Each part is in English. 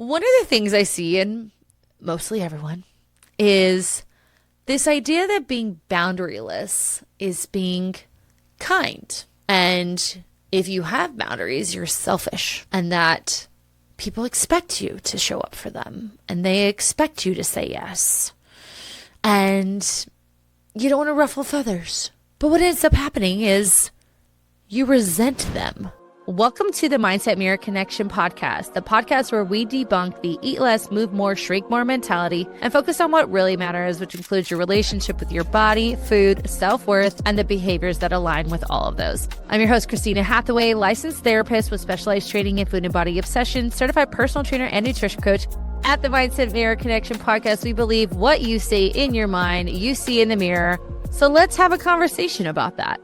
One of the things I see in mostly everyone is this idea that being boundaryless is being kind. And if you have boundaries, you're selfish, and that people expect you to show up for them and they expect you to say yes. And you don't want to ruffle feathers. But what ends up happening is you resent them. Welcome to the Mindset Mirror Connection podcast, the podcast where we debunk the eat less, move more, shrink more mentality and focus on what really matters, which includes your relationship with your body, food, self-worth, and the behaviors that align with all of those. I'm your host, Christina Hathaway, licensed therapist with specialized training in food and body obsession, certified personal trainer and nutrition coach. At the Mindset Mirror Connection podcast, we believe what you say in your mind, you see in the mirror. So let's have a conversation about that.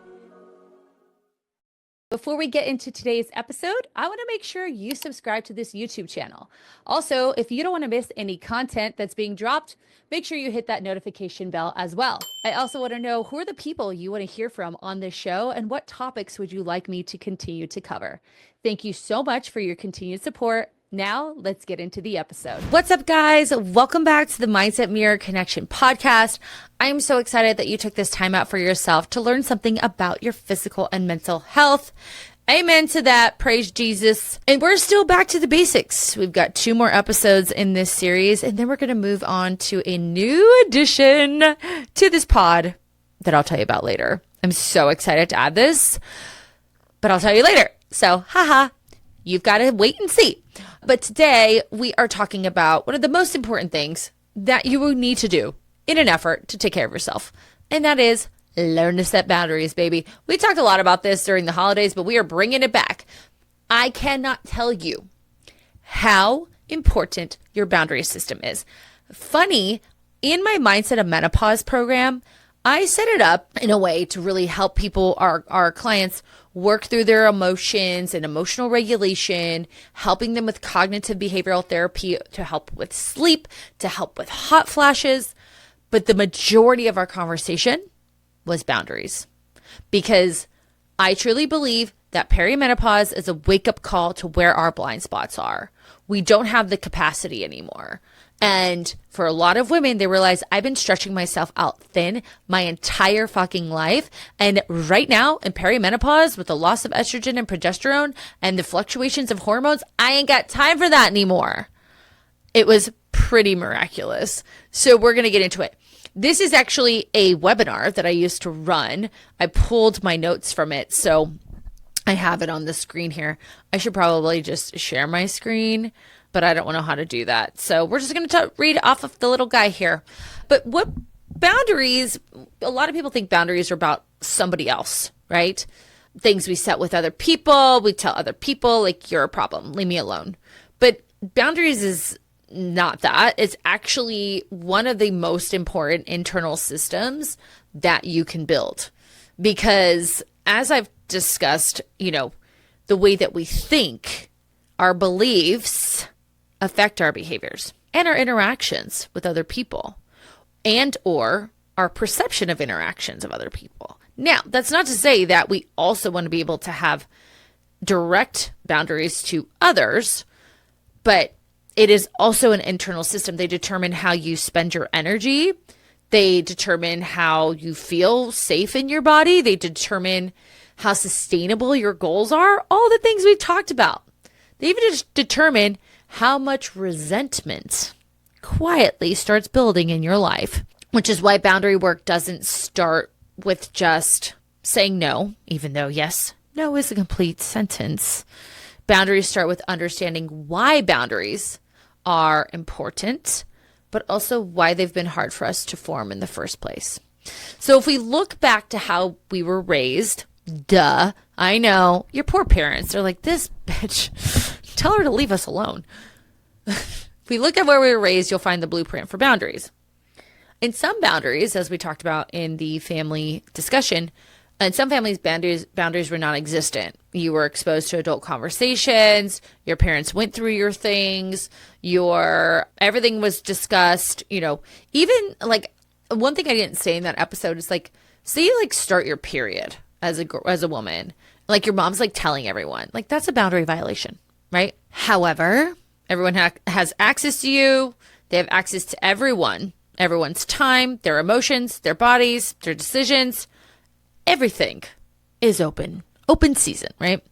Before we get into today's episode, I want to make sure you subscribe to this YouTube channel. Also, if you don't want to miss any content that's being dropped, make sure you hit that notification bell as well. I also want to know who are the people you want to hear from on this show and what topics would you like me to continue to cover. Thank you so much for your continued support. Now, let's get into the episode. What's up, guys? Welcome back to the Mindset Mirror Connection podcast. I'm so excited that you took this time out for yourself to learn something about your physical and mental health. Amen to that. Praise Jesus. And we're still back to the basics. We've got 2 more episodes in this series, and then we're going to move on to a new addition to this pod that I'll tell you about later. I'm so excited to add this, but I'll tell you later. So, you've got to wait and see. But today we are talking about one of the most important things that you will need to do in an effort to take care of yourself. And that is learn to set boundaries, baby. We talked a lot about this during the holidays, but we are bringing it back. I cannot tell you how important your boundary system is. Funny, in my Mindset of Menopause program, I set it up in a way to really help people, our clients, work through their emotions and emotional regulation, helping them with cognitive behavioral therapy to help with sleep, to help with hot flashes. But the majority of our conversation was boundaries, because I truly believe that perimenopause is a wake-up call to where our blind spots are. We don't have the capacity anymore. And for a lot of women, they realize I've been stretching myself out thin my entire fucking life. And right now in perimenopause, with the loss of estrogen and progesterone and the fluctuations of hormones, I ain't got time for that anymore. It was pretty miraculous. So we're going to get into it. This is actually a webinar that I used to run. I pulled my notes from it, so I have it on the screen here. I should probably just share my screen, but I don't know how to do that. So we're just going to read off of the little guy here. But what boundaries, a lot of people think boundaries are about somebody else, right? Things we set with other people. We tell other people, like, you're a problem, leave me alone. But boundaries is not that. It's actually one of the most important internal systems that you can build. Because as I've discussed, the way that we think, our beliefs affect our behaviors and our interactions with other people, and or our perception of interactions of other people. Now, that's not to say that we also want to be able to have direct boundaries to others, but it is also an internal system. They determine how you spend your energy. They determine how you feel safe in your body. They determine how sustainable your goals are. All the things we've talked about. They even determine how much resentment quietly starts building in your life, which is why boundary work doesn't start with just saying no, even though, yes, no is a complete sentence. Boundaries start with understanding why boundaries are important, but also why they've been hard for us to form in the first place. So if we look back to how we were raised, I know, your poor parents are like, this bitch, tell her to leave us alone. If we look at where we were raised, you'll find the blueprint for boundaries. In some boundaries, as we talked about in the family discussion, in some families, boundaries were non-existent. You were exposed to adult conversations. Your parents went through your things. Everything was discussed. Even like one thing I didn't say in that episode is like, say you like start your period as a woman, like your mom's like telling everyone, like that's a boundary violation, right? However, Everyone has access to you. They have access to everyone's time, their emotions, their bodies, their decisions. Everything is open season, right?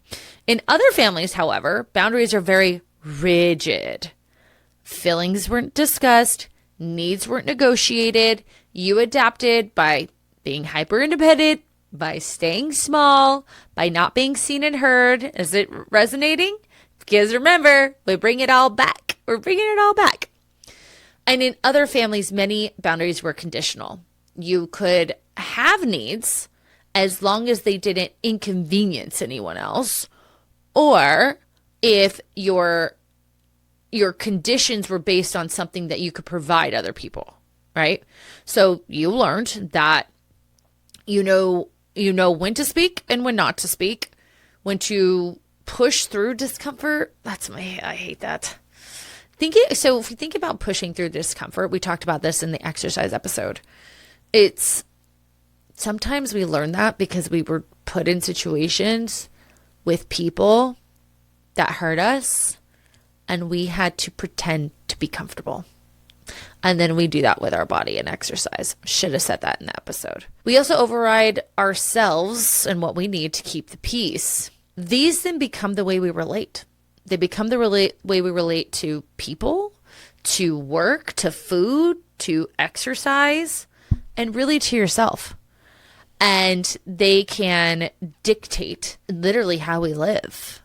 In other families, however, boundaries are very rigid. Feelings weren't discussed, needs weren't negotiated. You adapted by being hyper independent, by staying small, by not being seen and heard. Is it resonating? Because remember, we bring it all back. We're bringing it all back. And in other families, many boundaries were conditional. You could have needs as long as they didn't inconvenience anyone else, or if your conditions were based on something that you could provide other people, right? So you learned that you know when to speak and when not to speak, when to push through discomfort. I hate that. So if we think about pushing through discomfort, we talked about this in the exercise episode. It's sometimes we learn that because we were put in situations with people that hurt us and we had to pretend to be comfortable. And then we do that with our body and exercise. Should have said that in the episode. We also override ourselves and what we need to keep the peace. These then become the way we relate. They become the way we relate to people, to work, to food, to exercise, and really to yourself. And they can dictate literally how we live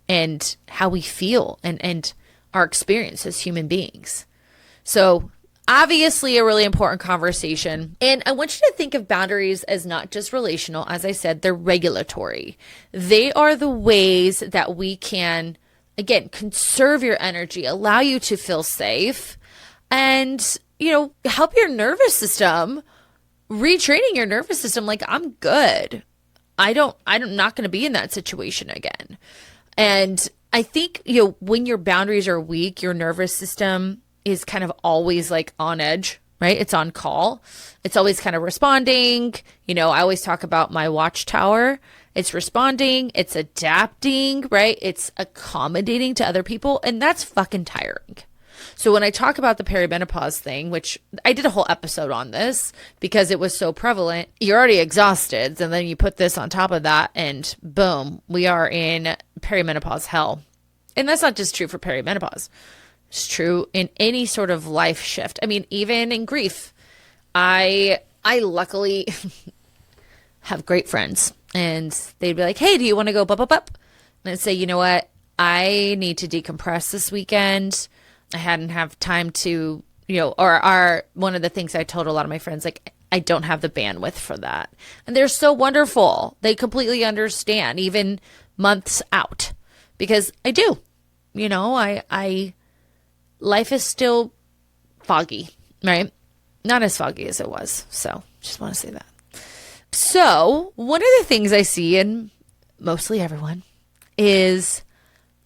and how we feel and our experience as human beings. So obviously a really important conversation. And I want you to think of boundaries as not just relational. As I said, they're regulatory. They are the ways that we can, again, conserve your energy, allow you to feel safe, and, help your nervous system, retraining your nervous system. Like, I'm good. I'm not going to be in that situation again. And I think, when your boundaries are weak, your nervous system is kind of always like on edge, right? It's on call. It's always kind of responding. I always talk about my watchtower. It's responding, it's adapting, right? It's accommodating to other people, and that's fucking tiring. So when I talk about the perimenopause thing, which I did a whole episode on this because it was so prevalent, you're already exhausted, and then you put this on top of that, and boom, we are in perimenopause hell. And that's not just true for perimenopause. It's true in any sort of life shift. I mean, even in grief. I luckily have great friends. And they'd be like, hey, do you want to go bup? And I'd say, you know what? I need to decompress this weekend. I hadn't have time to, or one of the things I told a lot of my friends, like, I don't have the bandwidth for that. And they're so wonderful. They completely understand, even months out, because I do, life is still foggy, right? Not as foggy as it was. So just want to say that. So one of the things I see in mostly everyone is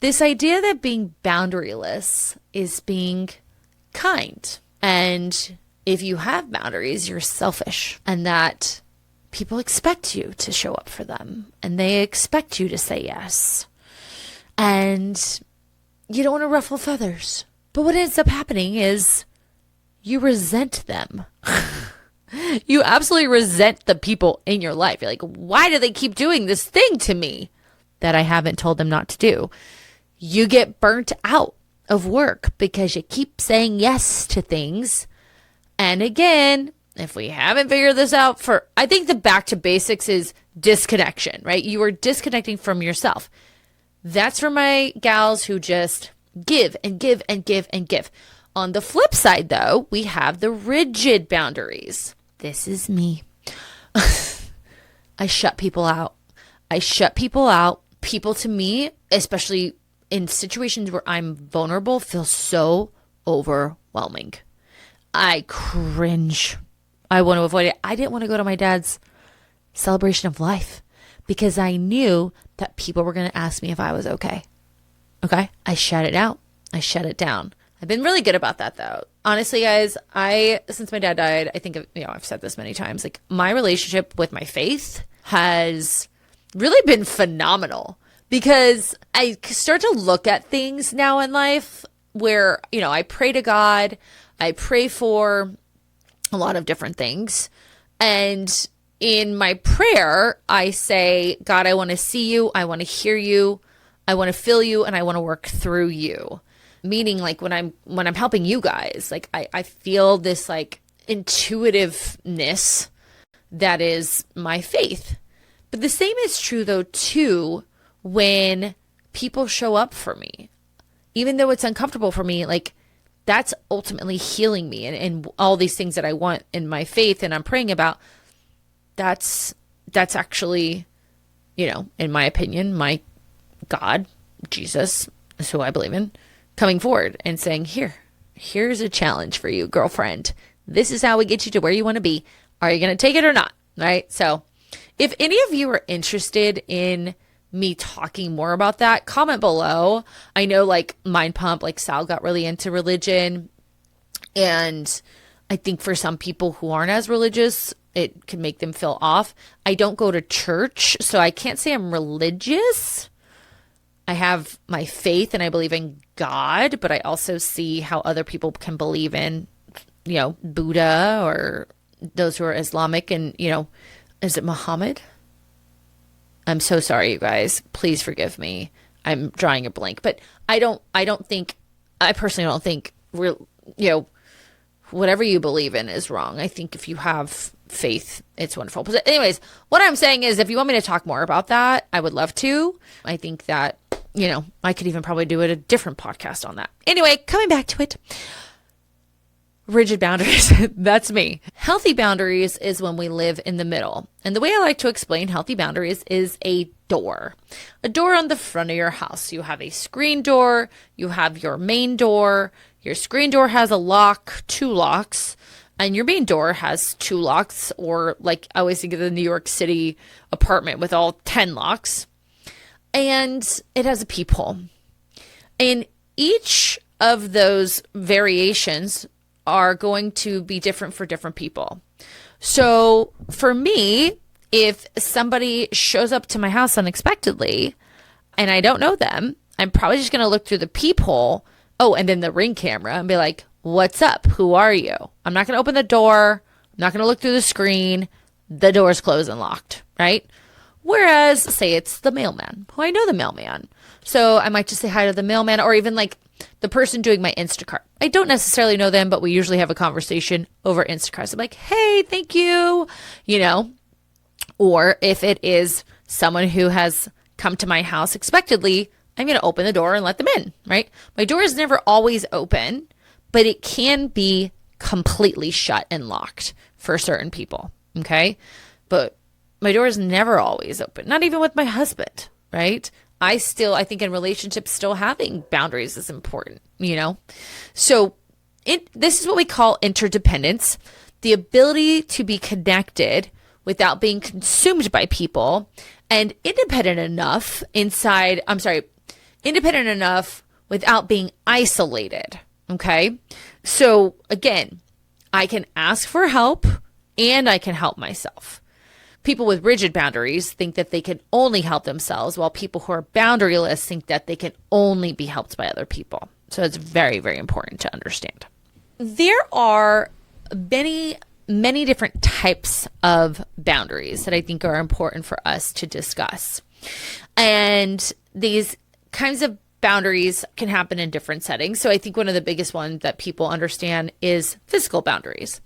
this idea that being boundaryless is being kind. And if you have boundaries, you're selfish, and that people expect you to show up for them and they expect you to say yes. And you don't want to ruffle feathers. But what ends up happening is you resent them. You absolutely resent the people in your life. You're like, why do they keep doing this thing to me that I haven't told them not to do? You get burnt out of work because you keep saying yes to things. And again, if we haven't figured this out I think the back to basics is disconnection, right? You are disconnecting from yourself. That's for my gals who just give and give and give and give. On the flip side, though, we have the rigid boundaries. This is me. I shut people out. People to me, especially in situations where I'm vulnerable, feel so overwhelming. I cringe. I want to avoid it. I didn't want to go to my dad's celebration of life because I knew that people were going to ask me if I was okay. Okay? I shut it out. I shut it down. I've been really good about that, though. Honestly, guys, since my dad died, I think, I've said this many times, like, my relationship with my faith has really been phenomenal because I start to look at things now in life where, I pray to God, I pray for a lot of different things. And in my prayer, I say, God, I want to see you. I want to hear you. I want to feel you, and I want to work through you. Meaning, like, when I'm helping you guys, like, I feel this like intuitiveness that is my faith. But the same is true though too when people show up for me. Even though it's uncomfortable for me, like, that's ultimately healing me, and all these things that I want in my faith and I'm praying about, that's actually, in my opinion, my God, Jesus is who I believe in, coming forward and saying, here's a challenge for you, girlfriend. This is how we get you to where you want to be. Are you going to take it or not? Right? So if any of you are interested in me talking more about that, comment below. I know, like, Mind Pump, like, Sal got really into religion. And I think for some people who aren't as religious, it can make them feel off. I don't go to church, so I can't say I'm religious. I have my faith and I believe in God, but I also see how other people can believe in, Buddha or those who are Islamic, and, is it Muhammad? I'm so sorry, you guys. Please forgive me. I'm drawing a blank, but I personally don't think whatever you believe in is wrong. I think if you have faith, it's wonderful. But anyways, what I'm saying is, if you want me to talk more about that, I would love to. I think that, I could even probably do a different podcast on that. Anyway, coming back to it. Rigid boundaries. That's me. Healthy boundaries is when we live in the middle. And the way I like to explain healthy boundaries is a door on the front of your house. You have a screen door. You have your main door. Your screen door has a lock, 2 locks, and your main door has 2 locks, or, like, I always think of the New York City apartment with all 10 locks. And it has a peephole. And each of those variations are going to be different for different people. So for me, if somebody shows up to my house unexpectedly and I don't know them, I'm probably just going to look through the peephole. Oh, and then the Ring camera, and be like, what's up? Who are you? I'm not going to open the door. I'm not going to look through the screen. The door's closed and locked, right? Whereas, say it's the mailman, who I know the mailman. So I might just say hi to the mailman, or even like the person doing my Instacart. I don't necessarily know them, but we usually have a conversation over Instacart. So I'm like, hey, thank you, Or if it is someone who has come to my house expectedly, I'm going to open the door and let them in, right? My door is never always open, but it can be completely shut and locked for certain people, okay? But my door is never always open, not even with my husband, right? I think in relationships, still having boundaries is important, So this is what we call interdependence, the ability to be connected without being consumed by people, and independent enough without being isolated, okay? So again, I can ask for help and I can help myself. People with rigid boundaries think that they can only help themselves, while people who are boundaryless think that they can only be helped by other people. So it's very, very important to understand. There are many, many different types of boundaries that I think are important for us to discuss. And these kinds of boundaries can happen in different settings. So I think one of the biggest ones that people understand is physical boundaries.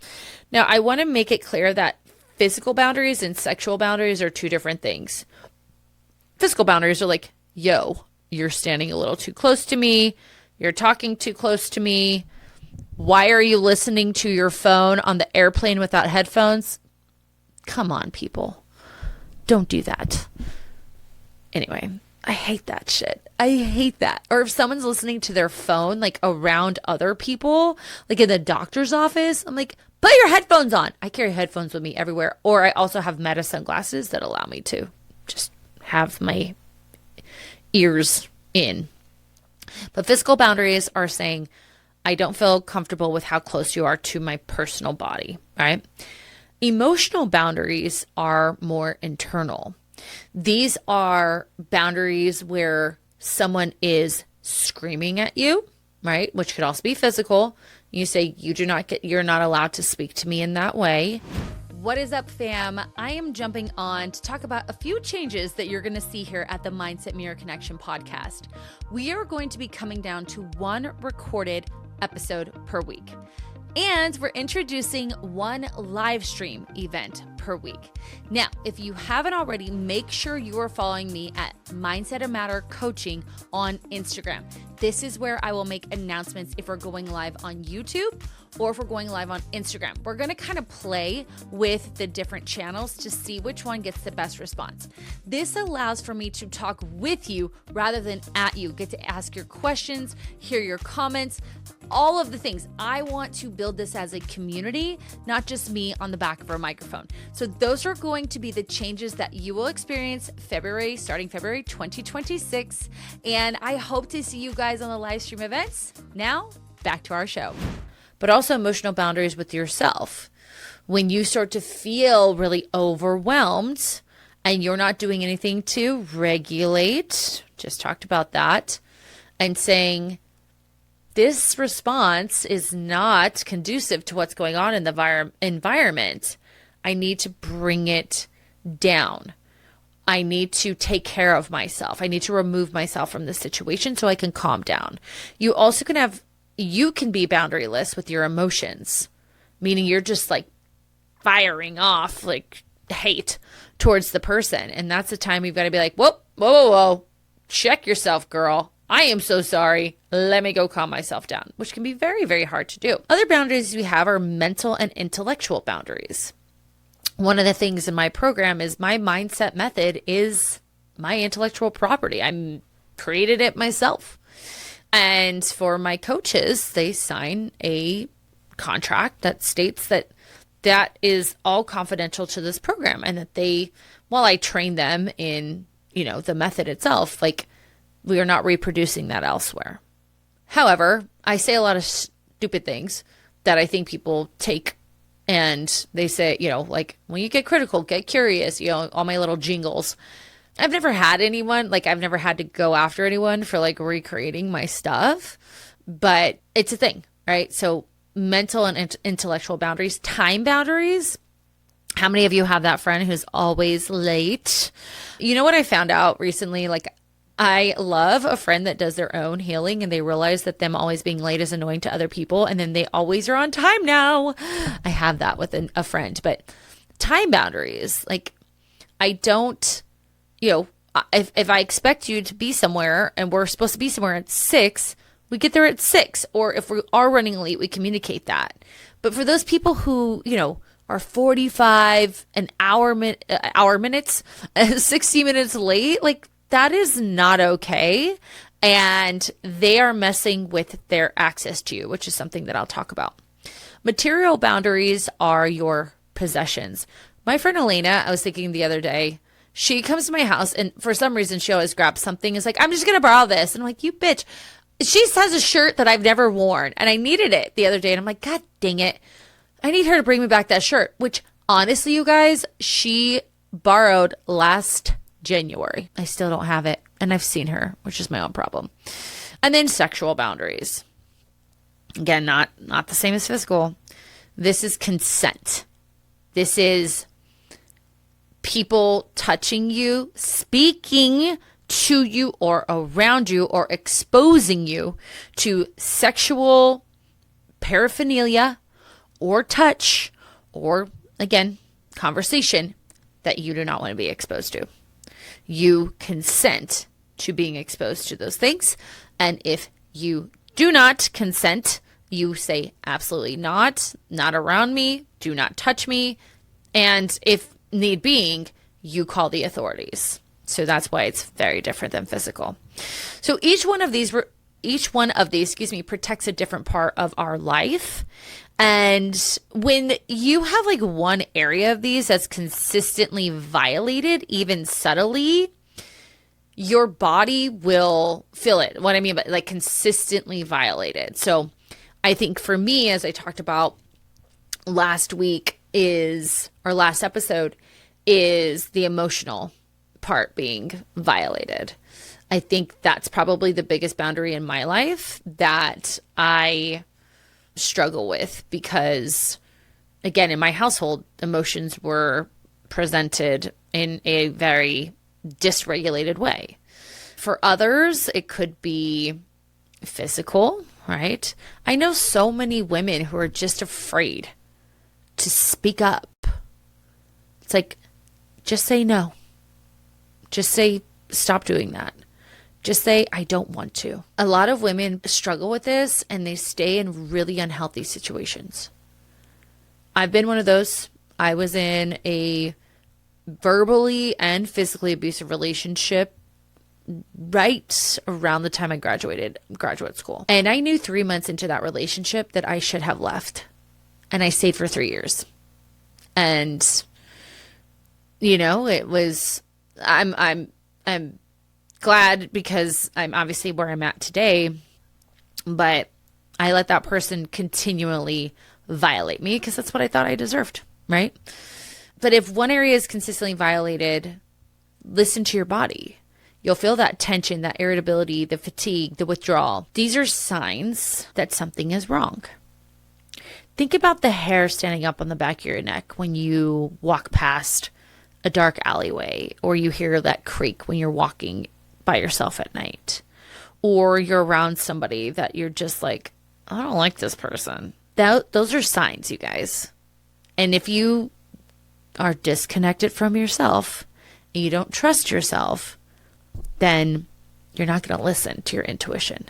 Now, I want to make it clear that physical boundaries and sexual boundaries are 2 different things. Physical boundaries are like, yo, you're standing a little too close to me. You're talking too close to me. Why are you listening to your phone on the airplane without headphones? Come on, people. Don't do that. Anyway, I hate that shit. I hate that. Or if someone's listening to their phone, like, around other people, like in the doctor's office, I'm like, put your headphones on. I carry headphones with me everywhere. Or I also have Meta sunglasses that allow me to just have my ears in. But physical boundaries are saying, I don't feel comfortable with how close you are to my personal body, right? Emotional boundaries are more internal. These are boundaries where someone is screaming at you, right? Which could also be physical. You say, you're not allowed to speak to me in that way. What is up, fam? I am jumping on to talk about a few changes that you're going to see here at the Mindset Mirror Connection podcast. We are going to be coming down to one recorded episode per week. And we're introducing one live stream event per week. Now, if you haven't already, make sure you are following me at Mindset of Matter Coaching on Instagram. This is where I will make announcements if we're going live on YouTube or if we're going live on Instagram. We're going to kind of play with the different channels to see which one gets the best response. This allows for me to talk with you rather than at you. Get to ask your questions, hear your comments, all of the things. I want to build this as a community, not just me on the back of our microphone. So those are going to be the changes that you will experience starting February 2026. And I hope to see you guys on the live stream events. Now, back to our show. But also emotional boundaries with yourself. When you start to feel really overwhelmed and you're not doing anything to regulate, just talked about that, and saying, this response is not conducive to what's going on in the environment. I need to bring it down. I need to take care of myself. I need to remove myself from the situation so I can calm down. You can be boundaryless with your emotions, meaning you're just like firing off like hate towards the person. And that's the time you've got to be like, whoa, check yourself, girl. I am so sorry. Let me go calm myself down, which can be very, very hard to do. Other boundaries we have are mental and intellectual boundaries. One of the things in my program is my mindset method is my intellectual property. I created it myself. And for my coaches, they sign a contract that states that that is all confidential to this program and that while I train them in, the method itself, like we are not reproducing that elsewhere. However, I say a lot of stupid things that I think people take and they say, like when you get critical, get curious, all my little jingles. I've never had anyone, I've never had to go after anyone for recreating my stuff, but it's a thing, right? So mental and intellectual boundaries, time boundaries. How many of you have that friend who's always late? You know what I found out recently? I love a friend that does their own healing and they realize that them always being late is annoying to other people and then they always are on time now. I have that with a friend, but time boundaries, I don't, if I expect you to be somewhere and we're supposed to be somewhere at 6, we get there at 6. Or if we are running late, we communicate that. But for those people who, are 45 minutes, 60 minutes late, that is not okay. And they are messing with their access to you, which is something that I'll talk about. Material boundaries are your possessions. My friend Elena, I was thinking the other day, she comes to my house and for some reason she always grabs something. It's like, I'm just going to borrow this. And I'm like, you bitch. She has a shirt that I've never worn and I needed it the other day. And I'm like, God dang it. I need her to bring me back that shirt, which honestly, you guys, she borrowed last January. I still don't have it. And I've seen her, which is my own problem. And then sexual boundaries. Again, not the same as physical. This is consent. This is people touching you, speaking to you or around you or exposing you to sexual paraphernalia or touch or, again, conversation that you do not want to be exposed to. You consent to being exposed to those things. And if you do not consent, you say absolutely not around me, do not touch me. And if need being, you call the authorities. So that's why it's very different than physical. So each one of these, protects a different part of our life. And when you have one area of these that's consistently violated, even subtly, your body will feel it. What I mean by consistently violated. So I think for me, as I talked about last episode, is the emotional part being violated. I think that's probably the biggest boundary in my life that I struggle with because, again, in my household, emotions were presented in a very dysregulated way. For others, it could be physical, right? I know so many women who are just afraid to speak up. It's like, just say no. Just say, stop doing that. Just say, I don't want to. A lot of women struggle with this and they stay in really unhealthy situations. I've been one of those. I was in a verbally and physically abusive relationship right around the time I graduated graduate school. And I knew 3 months into that relationship that I should have left. And I stayed for 3 years. And, you know, it was, I'm glad because I'm obviously where I'm at today, but I let that person continually violate me because that's what I thought I deserved, right? But if one area is consistently violated, listen to your body. You'll feel that tension, that irritability, the fatigue, the withdrawal. These are signs that something is wrong. Think about the hair standing up on the back of your neck when you walk past a dark alleyway, or you hear that creak when you're walking by yourself at night, or you're around somebody that you're just like, I don't like this person. Those are signs, you guys. And if you are disconnected from yourself and you don't trust yourself, then you're not going to listen to your intuition.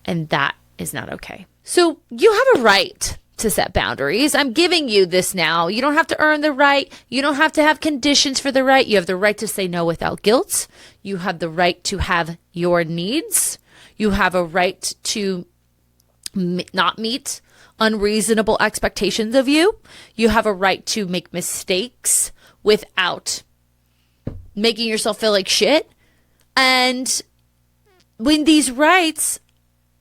And that is not okay. So you have a right to set boundaries. I'm giving you this now. You don't have to earn the right. You don't have to have conditions for the right. You have the right to say no without guilt. You have the right to have your needs. You have a right to not meet unreasonable expectations of you. You have a right to make mistakes without making yourself feel like shit. And when these rights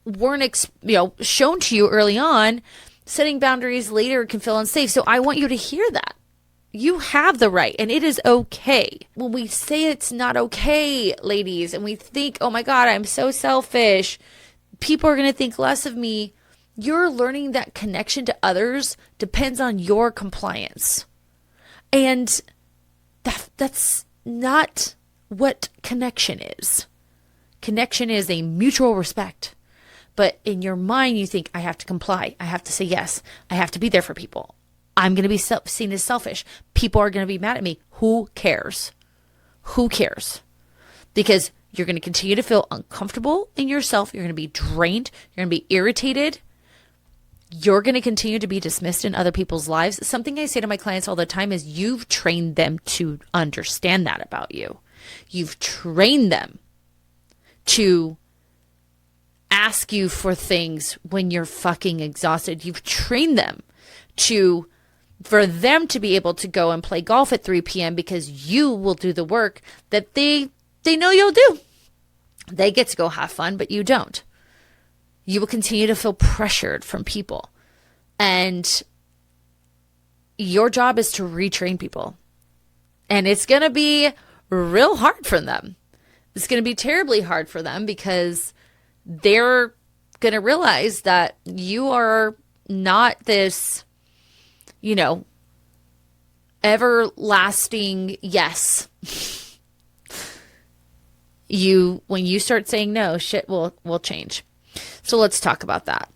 weren't shown to you early on, setting boundaries later can feel unsafe. So I want you to hear that. You have the right, and it is okay. When we say it's not okay, ladies, and we think, oh my God, I'm so selfish, people are going to think less of me. You're learning that connection to others depends on your compliance. And that's not what connection is. Connection is a mutual respect. But in your mind, you think, I have to comply. I have to say yes. I have to be there for people. I'm going to be seen as selfish. People are going to be mad at me. Who cares? Who cares? Because you're going to continue to feel uncomfortable in yourself. You're going to be drained. You're going to be irritated. You're going to continue to be dismissed in other people's lives. Something I say to my clients all the time is you've trained them to understand that about you. You've trained them to ask you for things when you're fucking exhausted. You've trained them for them to be able to go and play golf at 3 p.m. because you will do the work that they know you'll do. They get to go have fun, but you don't. You will continue to feel pressured from people. And your job is to retrain people. And it's going to be real hard for them. It's going to be terribly hard for them because they're going to realize that you are not this, everlasting yes. When you start saying no, shit will change. So let's talk about that.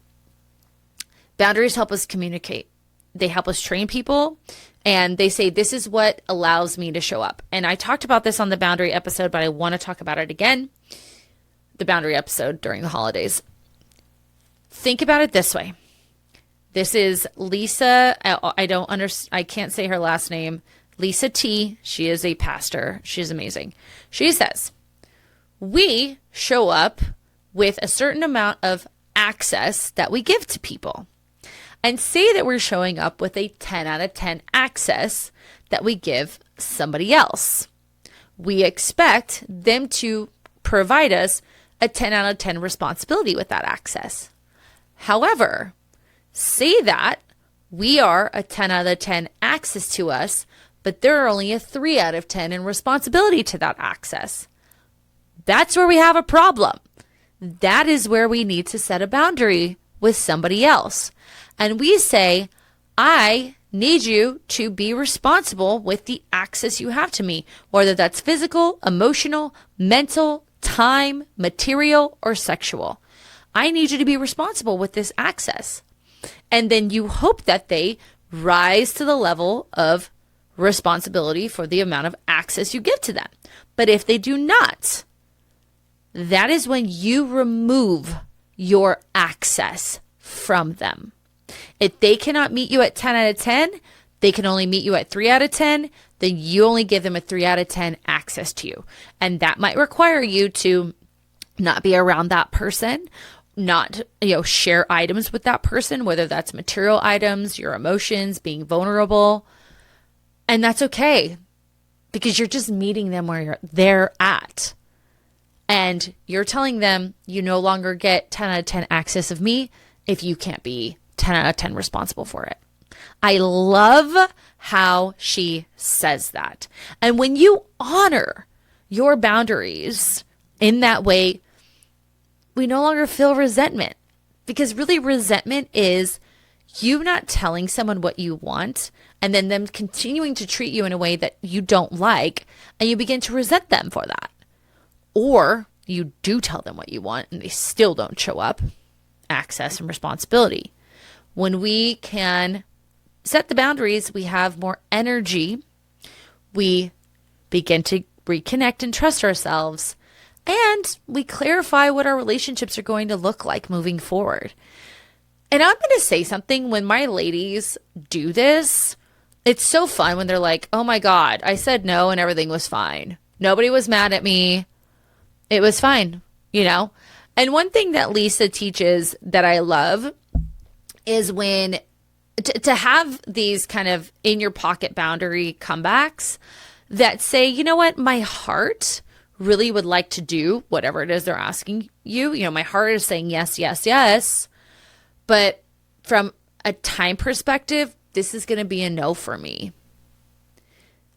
Boundaries help us communicate. They help us train people. And they say, this is what allows me to show up. And I talked about this on the boundary episode, but I want to talk about it again. The boundary episode during the holidays. Think about it this way. This is Lisa. I can't say her last name. Lisa T. She is a pastor. She's amazing. She says, we show up with a certain amount of access that we give to people. And say that we're showing up with a 10 out of 10 access that we give somebody else. We expect them to provide us a 10 out of 10 responsibility with that access. However, say that we are a 10 out of 10 access to us, but they're only a 3 out of 10 in responsibility to that access. That's where we have a problem. That is where we need to set a boundary with somebody else. And we say, I need you to be responsible with the access you have to me, whether that's physical, emotional, mental, time, material, or sexual. I need you to be responsible with this access. And then you hope that they rise to the level of responsibility for the amount of access you give to them. But if they do not, that is when you remove your access from them. If they cannot meet you at 10 out of 10, they can only meet you at 3 out of 10, then you only give them a 3 out of 10 access to you. And that might require you to not be around that person, not, share items with that person, whether that's material items, your emotions, being vulnerable. And that's okay, because you're just meeting them where they're at. And you're telling them you no longer get 10 out of 10 access of me if you can't be 10 out of 10 responsible for it. I love how she says that. And when you honor your boundaries in that way, we no longer feel resentment, because really resentment is you not telling someone what you want and then them continuing to treat you in a way that you don't like, and you begin to resent them for that. Or you do tell them what you want and they still don't show up. Access and responsibility. When we can set the boundaries, we have more energy. We begin to reconnect and trust ourselves. And we clarify what our relationships are going to look like moving forward. And I'm going to say something, when my ladies do this, it's so fun when they're like, oh my God, I said no and everything was fine. Nobody was mad at me. It was fine, And one thing that Lisa teaches that I love is when to have these kind of in your pocket boundary comebacks that say, you know what, my heart really would like to do whatever it is they're asking you. My heart is saying yes, yes, yes. But from a time perspective, this is going to be a no for me.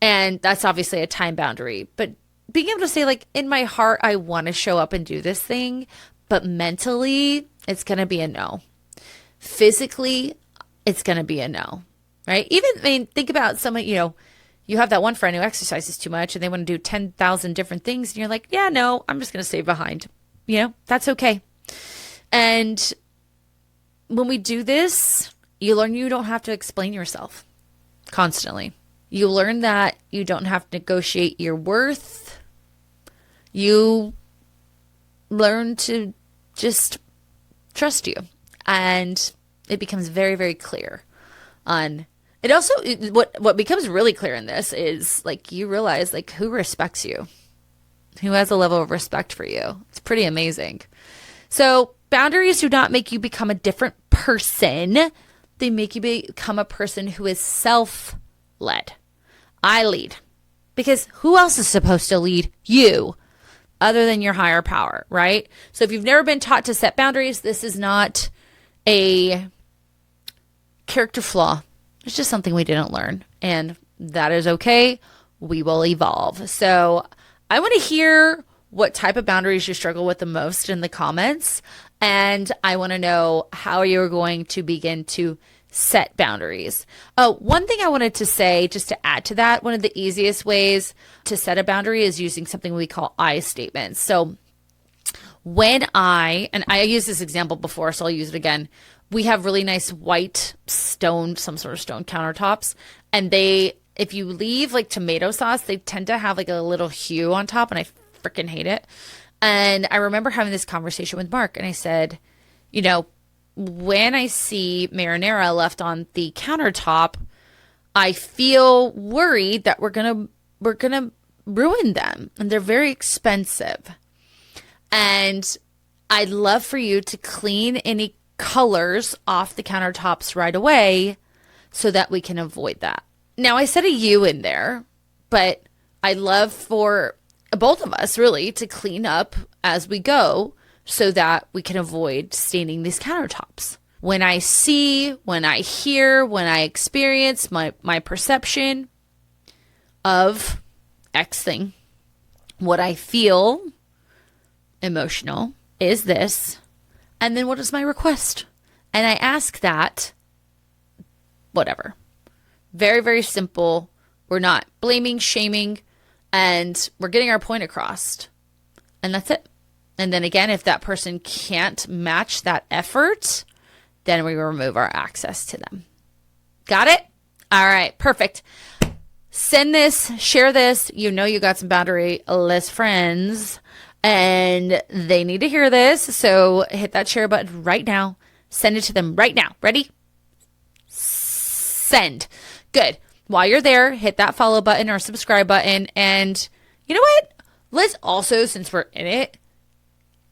And that's obviously a time boundary. But being able to say, like, in my heart, I want to show up and do this thing, but mentally, it's going to be a no. Physically, it's going to be a no, right? Think about someone, you have that one friend who exercises too much and they want to do 10,000 different things. And you're like, yeah, no, I'm just going to stay behind. That's okay. And when we do this, you learn you don't have to explain yourself constantly. You learn that you don't have to negotiate your worth. You learn to just trust you. And it becomes very, very clear on it. Also, what becomes really clear in this is, like, you realize, like, who respects you, who has a level of respect for you. It's pretty amazing. So boundaries do not make you become a different person. They make you become a person who is self-led. I lead, because who else is supposed to lead you other than your higher power, right? So if you've never been taught to set boundaries, this is not a character flaw. It's just something we didn't learn, and that is okay. We will evolve. So I want to hear what type of boundaries you struggle with the most in the comments, and I want to know how you're going to begin to set boundaries. One thing I wanted to say, just to add to that, one of the easiest ways to set a boundary is using something we call I statements. So when and I used this example before, so I'll use it again. We have really nice white stone, some sort of stone countertops, and if you leave like tomato sauce, they tend to have like a little hue on top, and I freaking hate it. And I remember having this conversation with Mark, and I said, when I see marinara left on the countertop, I feel worried that we're gonna ruin them, and they're very expensive. And I'd love for you to clean any colors off the countertops right away so that we can avoid that. Now, I said a you in there, but I'd love for both of us really to clean up as we go so that we can avoid staining these countertops. When I see, when I hear, when I experience my perception of X thing, what I feel emotional is this, and then what is my request? And I ask that, whatever. Very, very simple. We're not blaming, shaming, and we're getting our point across. And that's it. And then again, if that person can't match that effort, then we remove our access to them. Got it? All right, perfect. Send this, share this. You know you got some boundary-less friends, and they need to hear this. So hit that share button right now. Send it to them right now. Ready? Send. Good. While you're there, hit that follow button or subscribe button. And you know what? Let's also, since we're in it,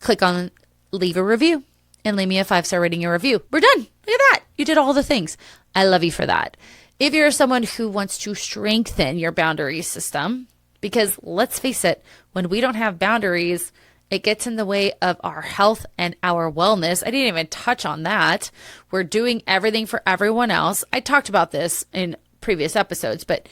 click on leave a review and leave me a 5-star rating and review. We're done. Look at that. You did all the things. I love you for that. If you're someone who wants to strengthen your boundary system, because let's face it, when we don't have boundaries, it gets in the way of our health and our wellness. I didn't even touch on that. We're doing everything for everyone else. I talked about this in previous episodes, but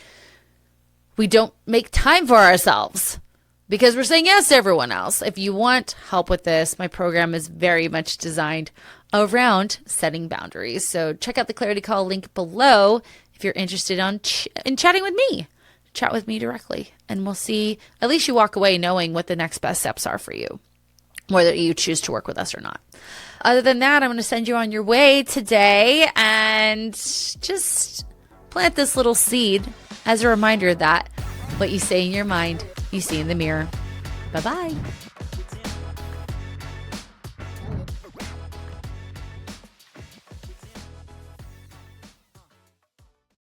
we don't make time for ourselves because we're saying yes to everyone else. If you want help with this, my program is very much designed around setting boundaries. So check out the Clarity Call link below if you're interested in chatting with me. Chat with me directly, and we'll see. At least you walk away knowing what the next best steps are for you, whether you choose to work with us or not. Other than that, I'm going to send you on your way today and just plant this little seed as a reminder that what you say in your mind, you see in the mirror. Bye-bye.